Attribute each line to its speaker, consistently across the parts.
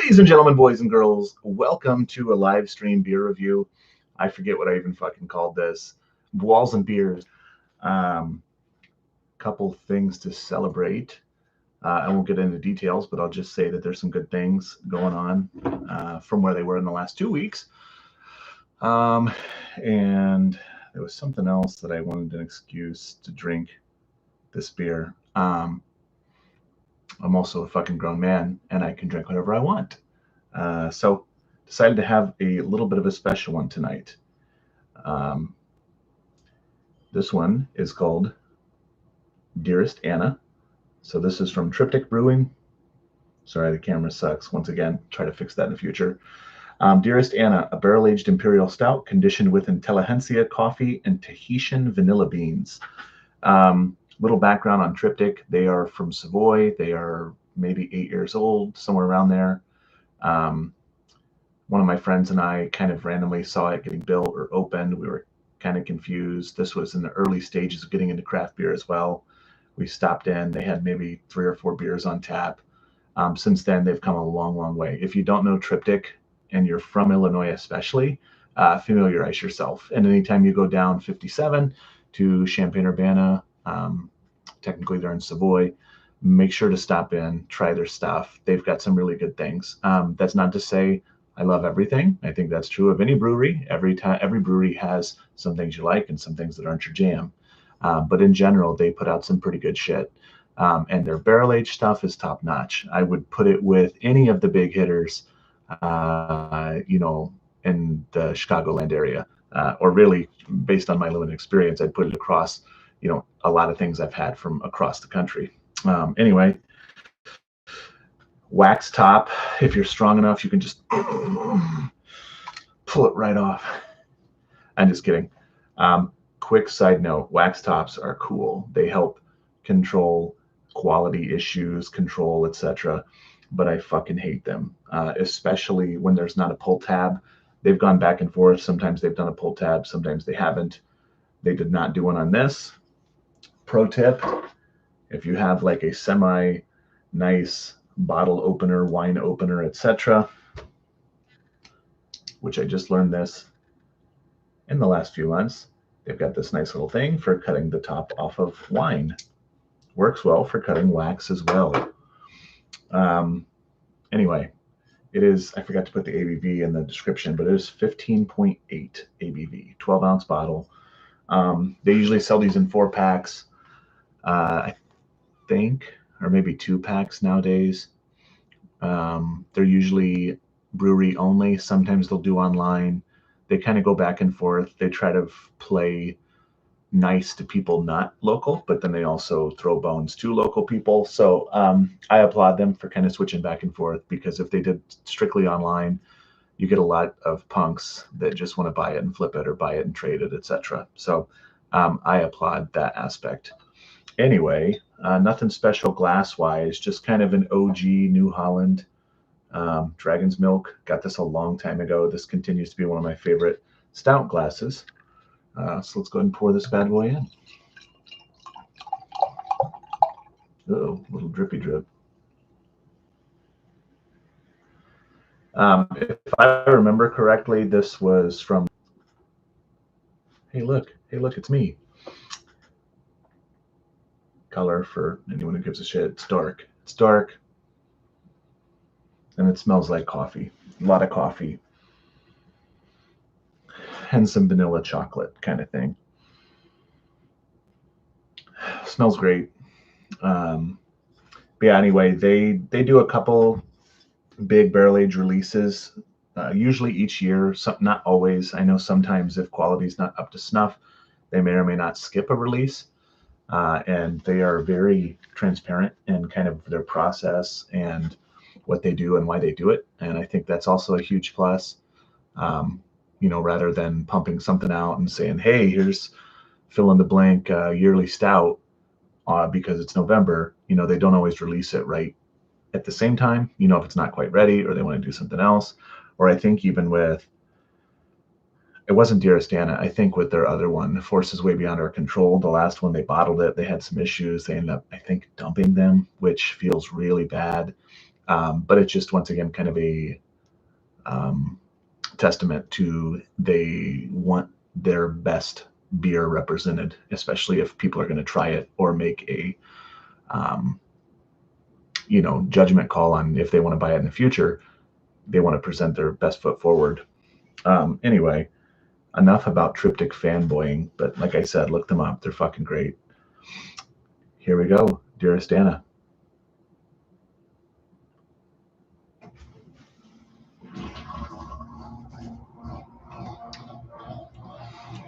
Speaker 1: Ladies and gentlemen, boys and girls, welcome to a live stream beer review. I forget what I even fucking called this. Buallz and Beerz. Couple things to celebrate. I won't get into details, but I'll just say that there's some good things going on from where they were in the last 2 weeks. And there was something else that I wanted an excuse to drink this beer. I'm also a fucking grown man, and I can drink whatever I want. So decided to have a little bit of a special one tonight. This one is called Dearest Anna. So this is from Triptych Brewing. Sorry, the camera sucks. Once again, try to fix that in the future. Dearest Anna, a barrel-aged imperial stout conditioned with Intelligentsia coffee and Tahitian vanilla beans. Little background on Triptych. They are from Savoy. They are maybe 8 years old, somewhere around there. One of my friends and I kind of randomly saw it getting built or opened. We were kind of confused. This was in the early stages of getting into craft beer as well. We stopped in. They had maybe 3 or 4 beers on tap. Since then, they've come a long, long way. If you don't know Triptych, and you're from Illinois especially, familiarize yourself. And anytime you go down 57 to Champaign-Urbana, technically they're in Savoy, make sure to stop in, try their stuff. They've got some really good things. That's not to say I love everything. I think that's true of any brewery. Every brewery has some things you like and some things that aren't your jam. But in general, they put out some pretty good shit. And their barrel-aged stuff is top-notch. I would put it with any of the big hitters, in the Chicagoland area, or really based on my limited experience, I'd put it across, a lot of things I've had from across the country. Anyway, wax top. If you're strong enough, you can just pull it right off. I'm just kidding. Quick side note, wax tops are cool. They help control quality issues, control, etc. But I fucking hate them, especially when there's not a pull tab. They've gone back and forth. Sometimes they've done a pull tab, sometimes they haven't. They did not do one on this. Pro tip, if you have like a semi-nice bottle opener, wine opener, etc., which I just learned this in the last few months, they've got this nice little thing for cutting the top off of wine. Works well for cutting wax as well. Anyway, it is, I forgot to put the ABV in the description, but it is 15.8 ABV, 12-ounce bottle. They usually sell these in 4-packs, I think, or maybe 2-packs nowadays. They're usually brewery only. Sometimes they'll do online. They kind of go back and forth. They try to play nice to people not local, but then they also throw bones to local people. So I applaud them for kind of switching back and forth, because if they did strictly online, you get a lot of punks that just want to buy it and flip it, or buy it and trade it, etc. So I applaud that aspect. Anyway, nothing special glass wise, just kind of an OG New Holland Dragon's Milk. Got this a long time ago. This continues to be one of my favorite stout glasses. So let's go ahead and pour this bad boy in. Uh-oh, little drippy drip. If I remember correctly, this was from... Hey, look, it's me. Color, for anyone who gives a shit, it's dark. It's dark. And it smells like coffee. A lot of coffee. And some vanilla chocolate kind of thing. Smells great. But yeah, anyway, they do a couple big barrel age releases, usually each year. Not always. I know sometimes if quality's not up to snuff, they may or may not skip a release. And they are very transparent in kind of their process and what they do and why they do it. And I think that's also a huge plus. Rather than pumping something out and saying, hey, here's fill in the blank yearly stout because it's November, they don't always release it right at the same time, if it's not quite ready or they want to do something else. Or I think even with, it wasn't Dearest Anna, I think with their other one, Forces Way Beyond Our Control, the last one, they bottled it. They had some issues. They ended up, I think, dumping them, which feels really bad. But it's just, once again, kind of a testament to they want their best beer represented, especially if people are going to try it or make a judgment call on if they want to buy it in the future. They want to present their best foot forward. Anyway, enough about Triptych fanboying, but like I said, look them up. They're fucking great. Here we go. Dearest Anna.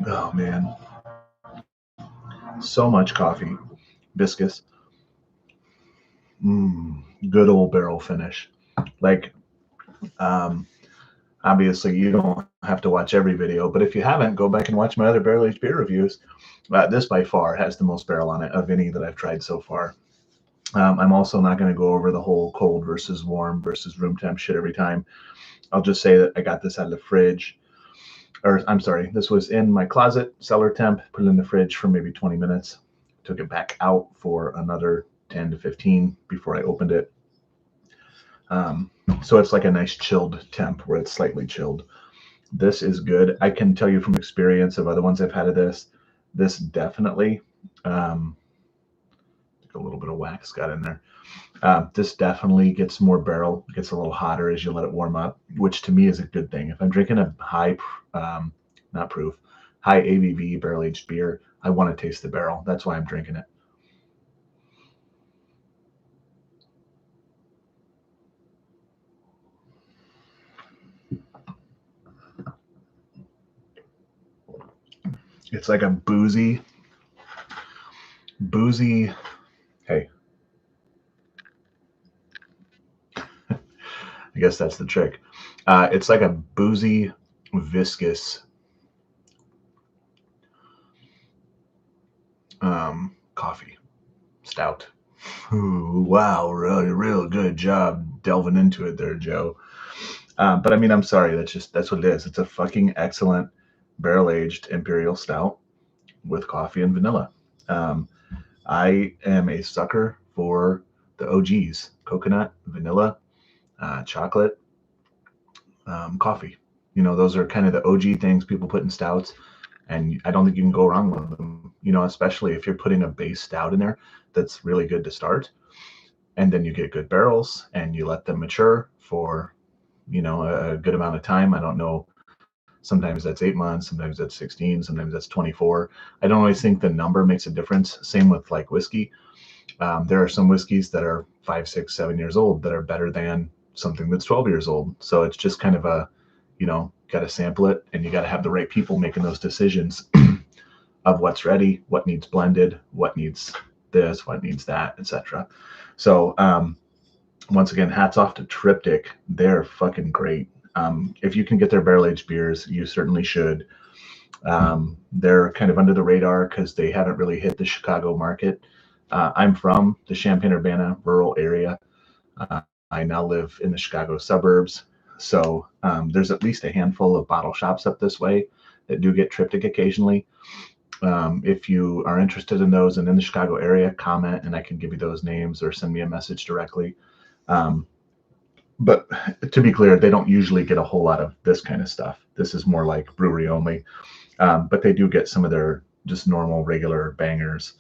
Speaker 1: Oh, man. So much coffee. Viscous. Good old barrel finish. Like, obviously, you don't have to watch every video, but if you haven't, go back and watch my other barrel-aged beer reviews. This, by far, has the most barrel on it of any that I've tried so far. I'm also not going to go over the whole cold versus warm versus room temp shit every time. I'll just say that I got this out of the fridge. Or, I'm sorry, this was in my closet, cellar temp, put it in the fridge for maybe 20 minutes. Took it back out for another 10 to 15 before I opened it. So it's like a nice chilled temp where it's slightly chilled. This is good. I can tell you from experience of other ones I've had of this definitely, a little bit of wax got in there. This definitely gets more barrel, gets a little hotter as you let it warm up, which to me is a good thing. If I'm drinking a high ABV barrel aged beer, I want to taste the barrel. That's why I'm drinking it. It's like a boozy, hey, I guess that's the trick. It's like a boozy, viscous coffee, stout. Ooh, wow, really, real good job delving into it there, Joe. But I mean, I'm sorry, that's what it is. It's a fucking excellent barrel-aged imperial stout with coffee and vanilla. I am a sucker for the OGs: coconut, vanilla, chocolate, coffee. Those are kind of the OG things people put in stouts, and I don't think you can go wrong with them. Especially if you're putting a base stout in there that's really good to start, and then you get good barrels and you let them mature for a good amount of time. I don't know. Sometimes that's 8 months, sometimes that's 16, sometimes that's 24. I don't always think the number makes a difference. Same with like whiskey. There are some whiskeys that are 5, 6, 7 years old that are better than something that's 12 years old. So it's just kind of got to sample it, and you got to have the right people making those decisions of what's ready, what needs blended, what needs this, what needs that, etc. So once again, hats off to Triptych. They're fucking great. If you can get their barrel-aged beers, you certainly should. They're kind of under the radar because they haven't really hit the Chicago market. I'm from the Champaign-Urbana rural area. I now live in the Chicago suburbs. So there's at least a handful of bottle shops up this way that do get Triptych occasionally. If you are interested in those and in the Chicago area, comment and I can give you those names or send me a message directly. But to be clear, they don't usually get a whole lot of this kind of stuff. This is more like brewery only. But they do get some of their just normal, regular bangers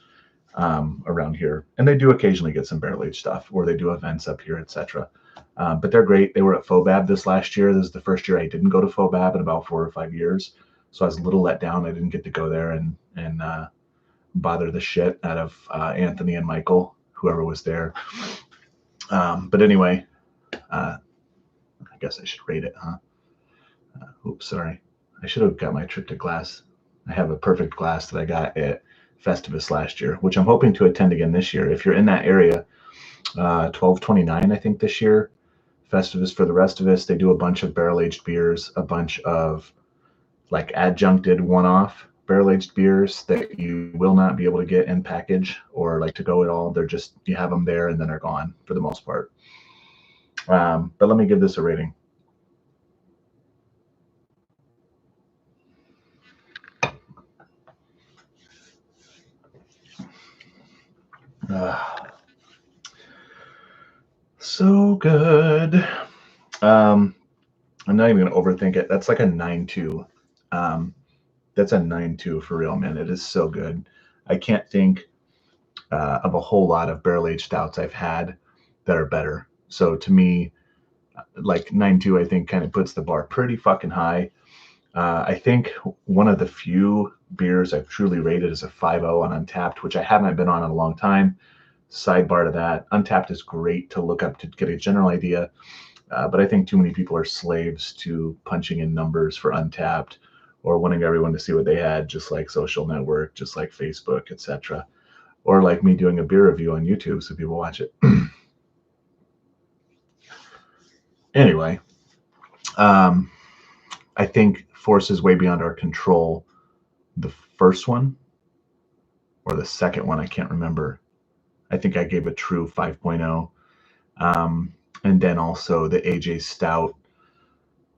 Speaker 1: around here. And they do occasionally get some barrel-aged stuff, or they do events up here, etc. But they're great. They were at FOBAB this last year. This is the first year I didn't go to FOBAB in about 4 or 5 years. So I was a little let down. I didn't get to go there and bother the shit out of Anthony and Michael, whoever was there. But anyway, I guess I should rate it, huh? Oops, sorry. I should have got my Triptych glass. I have a perfect glass that I got at Festivus last year, which I'm hoping to attend again this year. If you're in that area, 12/29, I think, this year, Festivus for the rest of us. They do a bunch of barrel-aged beers, a bunch of like adjuncted one-off barrel-aged beers that you will not be able to get in package or like to go at all. They're just, you have them there and then they're gone for the most part. But let me give this a rating. so good. I'm not even gonna overthink it. That's like a 9.2. That's a 9.2 for real, man. It is so good. I can't think of a whole lot of barrel-aged stouts I've had that are better. So to me, like 9.2, I think kind of puts the bar pretty fucking high. I think one of the few beers I've truly rated is a 5.0 on Untapped, which I haven't been on in a long time. Sidebar to that, Untapped is great to look up to get a general idea, but I think too many people are slaves to punching in numbers for Untapped or wanting everyone to see what they had, just like Social Network, just like Facebook, etc. Or like me doing a beer review on YouTube so people watch it. Anyway, I think forces way beyond our control. The first one or the second one, I can't remember. I think I gave a true 5.0. And then also the AJ Stout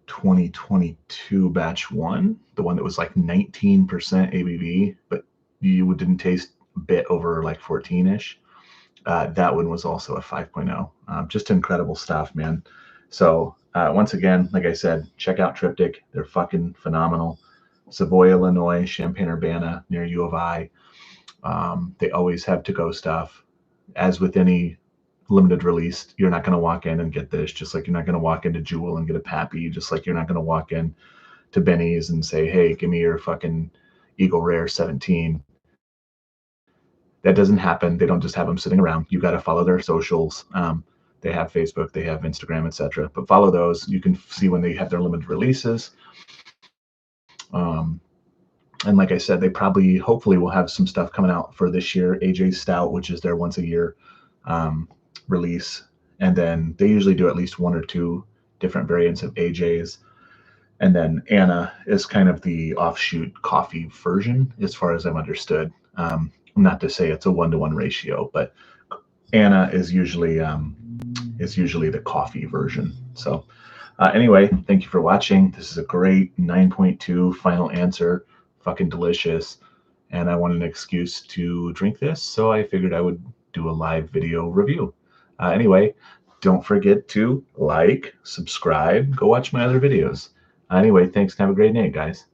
Speaker 1: 2022 batch one, the one that was like 19% ABV, but you didn't taste a bit over like 14-ish. That one was also a 5.0. Just incredible stuff, man. So once again, like I said, check out Triptych. They're fucking phenomenal. Savoy, Illinois, Champaign-Urbana, near U of I. They always have to-go stuff. As with any limited release, you're not going to walk in and get this, just like you're not going to walk into Jewel and get a Pappy, just like you're not going to walk in to Benny's and say, hey, give me your fucking Eagle Rare 17. That doesn't happen. They don't just have them sitting around. You got to follow their socials. They have Facebook, they have Instagram, etc. But follow those. You can see when they have their limited releases. And like I said, they probably, hopefully, will have some stuff coming out for this year. AJ Stout, which is their once a year release. And then they usually do at least one or two different variants of AJs. And then Anna is kind of the offshoot coffee version, as far as I've understood. Not to say it's a 1-to-1 ratio, but Anna is usually the coffee version. So anyway, thank you for watching. This is a great 9.2 final answer. Fucking delicious. And I wanted an excuse to drink this, so I figured I would do a live video review. Anyway, don't forget to like, subscribe, go watch my other videos. Anyway, thanks and have a great night, guys.